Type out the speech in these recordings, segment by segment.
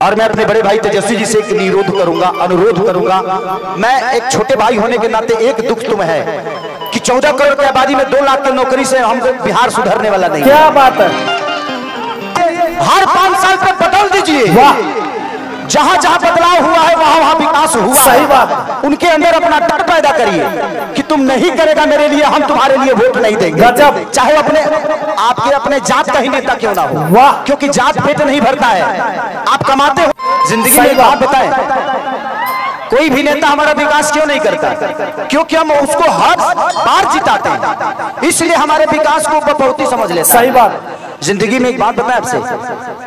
और मैं अपने बड़े भाई तेजस्वी जी से एक अनुरोध करूंगा। मैं एक छोटे भाई होने के नाते एक दुख तुम है कि 14 करोड़ की आबादी में 2 लाख की नौकरी से हमको बिहार सुधरने वाला नहीं। क्या बात है। हर 5 साल पे बदल दीजिए। जहां जहां बदलाव हुआ है वहां वहां विकास हुआ। सही बात। उनके अंदर अपना डर पैदा करिए कि तुम नहीं करेगा मेरे लिए, हम तुम्हारे लिए वोट नहीं देंगे। गजब। चाहे आपके अपने जात का ही नेता क्यों ना हो। वाह। क्योंकि जात पेट नहीं भरता है। आप कमाते हो जिंदगी में। बात बताएं, कोई भी नेता हमारा विकास क्यों नहीं करता? क्योंकि हम उसको हर बार जिताते हैं, इसलिए हमारे विकास को बहुत ही समझ लेता है। सही बात। जिंदगी में एक बात बताएं आपसे,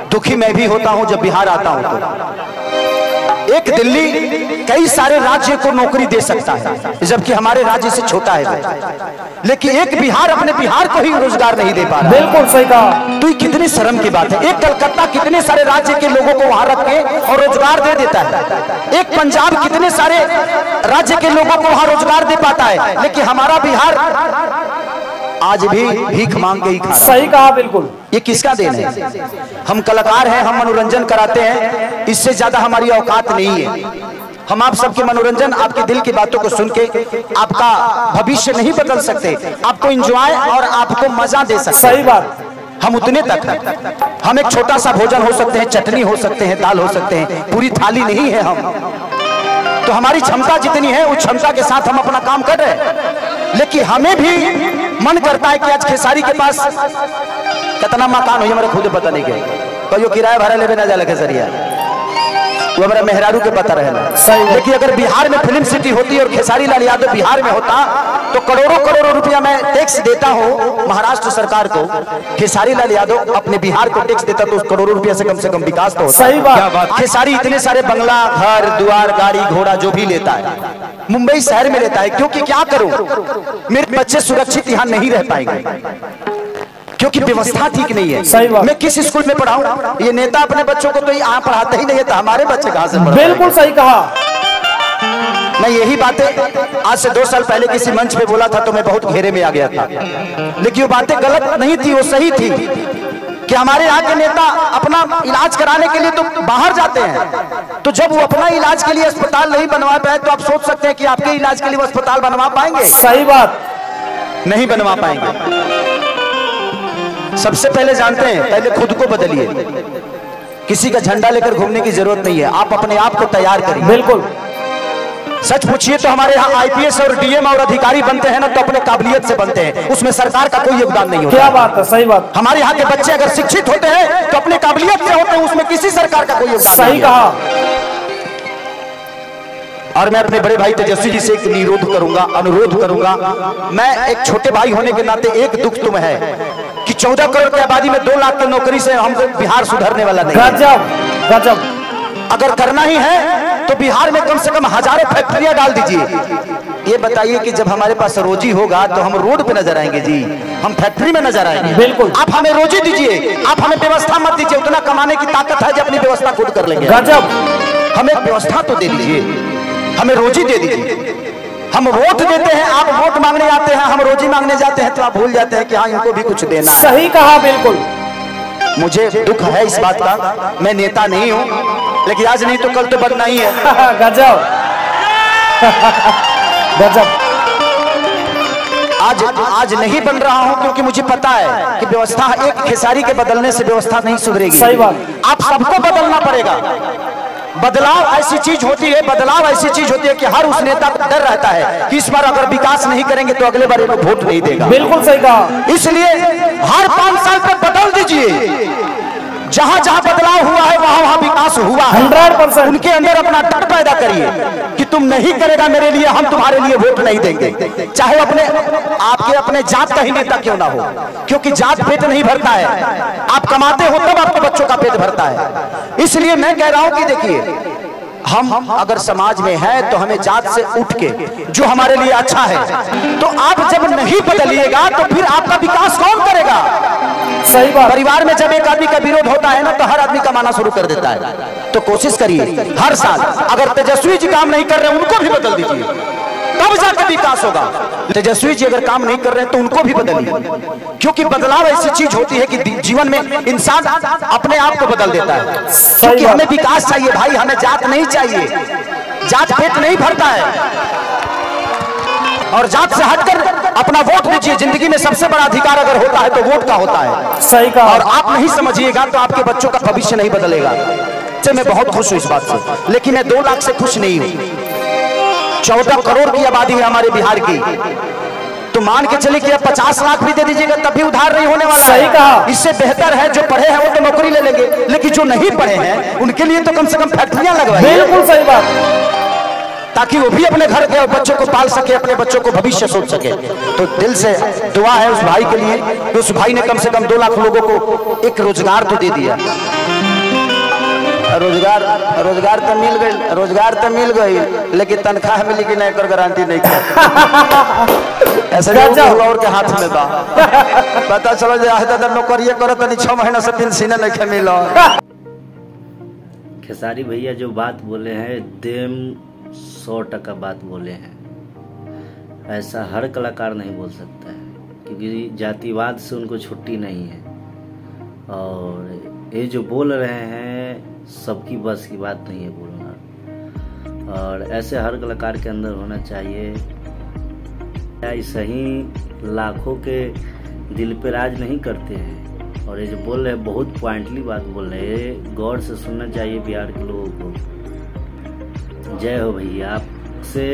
दुखी मैं भी होता हूं जब बिहार आता हूं तो। एक दिल्ली कई सारे राज्य को नौकरी दे सकता है, जबकि हमारे राज्य से छोटा है, लेकिन एक बिहार अपने बिहार को ही रोजगार नहीं दे पा रहा। बिल्कुल सही कहा। तो ये कितनी शर्म की बात है। एक कलकत्ता कितने सारे राज्य के लोगों को वहां रख के और रोजगार दे देता है। एक पंजाब कितने सारे राज्य के लोगों को वहां रोजगार दे पाता है, लेकिन हमारा बिहार आज भी भीख मांग के ही खा रहा है। सही कहा। बिल्कुल। ये किसका देन है? हम कलाकार हैं, हम मनोरंजन कराते हैं, इससे ज्यादा हमारी औकात नहीं है। हम आप सबके मनोरंजन, आपके दिल की बातों को सुन के आपका भविष्य नहीं बदल सकते, आपको एंजॉय और आपको मजा दे सकते। सही बात। हम उतने तक हैं। हम एक छोटा सा भोजन हो सकते हैं, चटनी हो सकते हैं, दाल हो सकते हैं, पूरी थाली नहीं है हम। तो हमारी क्षमता जितनी है उस क्षमता के साथ हम अपना काम कर रहे हैं। लेकिन हमें भी मन करता है कि आज खेसारी के पास कितना मकान हो, मेरा खुद पता नहीं क्या, कहियो किराया भाड़ा लेवे ना जाला खेसरिया, वो हमारा मेहरारू के पता रहे। लेकिन अगर बिहार में फिल्म सिटी होती और खेसारी लाल यादव बिहार में होता तो करोड़ों करोड़ों रुपया मैं टैक्स देता हूँ महाराष्ट्र सरकार को। खेसारी लाल यादव अपने बिहार को टैक्स देता तो उस करोड़ों रुपया से कम विकास तो होता। सही बात। खेसारी इतने सारे बंगला, घर द्वार, गाड़ी घोड़ा जो भी लेता है मुंबई शहर में लेता है, क्योंकि क्या करूं, मेरे बच्चे सुरक्षित यहाँ नहीं रह पाएंगे क्योंकि व्यवस्था ठीक नहीं है। सही बात। मैं किस स्कूल में पढ़ाऊं? ये नेता अपने बच्चों को तो यहाँ पढ़ाते ही नहीं है, तो हमारे बच्चे कहां से पढ़ाएंगे? बिल्कुल सही कहा। मैं यही बातें आज से 2 साल पहले किसी मंच पे बोला था तो मैं बहुत घेरे में आ गया था, लेकिन वो बातें गलत नहीं थी, वो सही थी कि हमारे यहाँ के नेता अपना इलाज कराने के लिए तो बाहर जाते हैं, तो जब वो अपना इलाज के लिए अस्पताल नहीं बनवा पाए तो आप सोच सकते हैं कि आपके इलाज के लिए वो अस्पताल बनवा पाएंगे? सही बात। नहीं बनवा पाएंगे। सबसे पहले जानते हैं, पहले खुद को बदलिए। किसी का झंडा लेकर घूमने की जरूरत नहीं है, आप अपने आप को तैयार करिए। बिल्कुल। सच पूछिए तो हमारे यहाँ आईपीएस और डीएम और अधिकारी बनते हैं ना तो अपने काबिलियत से बनते हैं, उसमें सरकार का कोई योगदान नहीं होता। क्या बात है। सही बात। हमारे यहाँ के बच्चे अगर शिक्षित होते हैं तो अपने काबिलियत से होते हैं, उसमें किसी सरकार का कोई योगदान नहीं। सही कहा। और मैं अपने बड़े भाई तेजस्वी जी से एक अनुरोध करूंगा। मैं एक छोटे भाई होने के नाते एक दुख तुम है कि 14 करोड़ की आबादी में 2 लाख की नौकरी से हमको बिहार सुधरने वाला नहीं। गजब गजब। अगर करना ही है तो बिहार में कम से कम हजारों फैक्ट्रियां डाल दीजिए। ये बताइए कि जब हमारे पास रोजी होगा तो हम रोड पे नजर आएंगे जी, हम फैक्ट्री में नजर आएंगे। बिल्कुल। आप हमें रोजी दीजिए, आप हमें व्यवस्था मत दीजिए। उतना कमाने की ताकत है जो अपनी व्यवस्था खुद कर लेंगे। गजब। हमें व्यवस्था तो दे दीजिए, हमें रोजी दे दीजिए। हम वोट देते हैं, आप वोट मांगने आते हैं, हम रोजी मांगने जाते हैं तो आप भूल जाते हैं कि हाँ इनको भी कुछ देना है। सही कहा। बिल्कुल। मुझे मुझे दुख है इस बात का, मैं नेता नहीं हूं, लेकिन आज नहीं तो कल तो बनना ही है। गजब गजब। आज नहीं बन रहा हूं क्योंकि मुझे पता है कि व्यवस्था एक खेसारी के बदलने से व्यवस्था नहीं सुधरेगी। सही बात। आप सबको बदलना पड़ेगा। बदलाव ऐसी चीज होती है कि हर उस नेता को डर रहता है कि इस बार अगर विकास नहीं करेंगे तो अगले बार इनको वोट नहीं देगा। बिल्कुल सही कहा। इसलिए हर 5 साल पे बदल दीजिए। जहां जहां बदलाव हुआ है वहां वहां विकास हुआ है। 100%। उनके अंदर अपना डर पैदा करिए कि तुम नहीं करेगा मेरे लिए, हम तुम्हारे लिए वोट नहीं देंगे। चाहे आपके अपने जात का ही नेता क्यों ना हो, क्योंकि जात पेट नहीं भरता है। आप कमाते हो तब आपके बच्चों का पेट भरता है। इसलिए मैं कह रहा हूं कि देखिए, हम अगर समाज में है तो हमें जात से उठ के जो हमारे लिए अच्छा है, तो आप जब नहीं बदलिएगा तो फिर आपका विकास कौन करेगा? सही बात। परिवार में जब एक आदमी का विरोध होता है ना तो हर आदमी कमाना शुरू कर देता है। तो कोशिश करिए हर साल, अगर तेजस्वी जी काम नहीं कर रहे उनको भी बदल दीजिए, तब जाकर विकास होगा। तेजस्वी जी अगर काम नहीं कर रहे हैं तो उनको भी बदलिए, क्योंकि बदलाव ऐसी चीज होती है कि जीवन में इंसान अपने आप को बदल देता है। क्योंकि हमें विकास चाहिए भाई, हमें जात नहीं चाहिए, जात पेट नहीं भरता है। और जात से हटकर अपना वोट दीजिए। जिंदगी में सबसे बड़ा अधिकार अगर होता है तो वोट का होता है। सही कहा। और आप नहीं समझिएगा तो आपके बच्चों का भविष्य नहीं बदलेगा। मैं बहुत खुश हूं इस बात से, लेकिन मैं 2 लाख से खुश नहीं हूं। 14 करोड़ की आबादी है हमारे बिहार की, तो मान के चले कि अब 50 लाख भी दे दीजिएगा तब भी उधार नहीं होने वाला। सही कहा। इससे बेहतर है जो पढ़े हैं वो तो नौकरी ले लेंगे, लेकिन जो नहीं पढ़े हैं उनके लिए तो कम से कम फैक्ट्रियां लगवाइए। बिल्कुल सही बात, ताकि वो भी अपने घर के बच्चों को पाल सके, अपने बच्चों को भविष्य सोच सके। तो दिल से दुआ है उस भाई के लिए कि उस भाई ने कम से कम 2 लाख लोगों को एक रोजगार तो दे दिया। रोजगार तो मिल गई, रोजगार तो मिल गई, लेकिन तनख्वाह मिली कि नहीं कर गारंटी नहीं कर। ऐसे हुआ और के हाथ में बा पता चलो जो नौकरिया करो तो 6 महीना से पेंशन नहीं मिला। खेसारी भैया जो बात बोले हैं एकदम 100% बात बोले हैं। ऐसा हर कलाकार नहीं बोल सकता है, क्योंकि जातिवाद से उनको छुट्टी नहीं है। और ये जो बोल रहे हैं सबकी बस की बात नहीं है बोलना, और ऐसे हर कलाकार के अंदर होना चाहिए। ऐसा ही लाखों के दिल पे राज नहीं करते हैं। और ये जो बोल रहे हैं बहुत पॉइंटली बात बोल रहे हैं, गौर से सुनना चाहिए बिहार के लोगों को। जय हो भैया, आपसे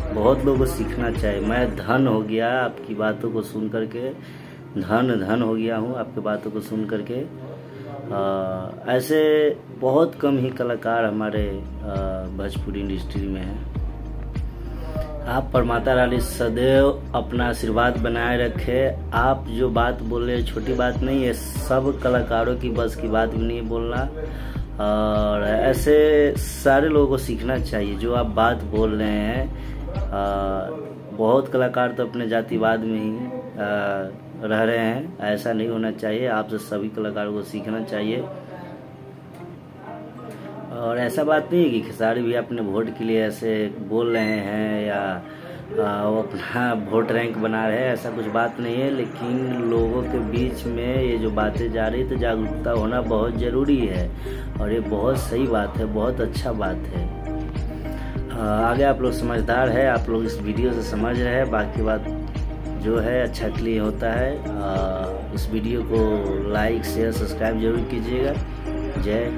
बहुत लोगों को सीखना चाहिए। मैं धन हो गया आपकी बातों को सुन करके, धन हो गया हूँ आपकी बातों को सुन करके। ऐसे बहुत कम ही कलाकार हमारे भोजपुरी इंडस्ट्री में हैं। आप पर माता रानी सदैव अपना आशीर्वाद बनाए रखे। आप जो बात बोल रहे हैं छोटी बात नहीं है, सब कलाकारों की बस की बात भी नहीं है बोलना। और ऐसे सारे लोगों को सीखना चाहिए जो आप बात बोल रहे हैं। बहुत कलाकार तो अपने जातिवाद में ही रह रहे हैं, ऐसा नहीं होना चाहिए। आपसे सभी कलाकारों को सीखना चाहिए। और ऐसा बात नहीं है कि खेसारी भी अपने वोट के लिए ऐसे बोल रहे हैं या वो अपना वोट रैंक बना रहे हैं, ऐसा कुछ बात नहीं है। लेकिन लोगों के बीच में ये जो बातें जा रही तो जागरूकता होना बहुत ज़रूरी है, और ये बहुत सही बात है, बहुत अच्छा बात है। आगे आप लोग समझदार है, आप लोग इस वीडियो से समझ रहे हैं। बाकी बात जो है अच्छा के लिए होता है। इस वीडियो को लाइक शेयर सब्सक्राइब जरूर कीजिएगा। जय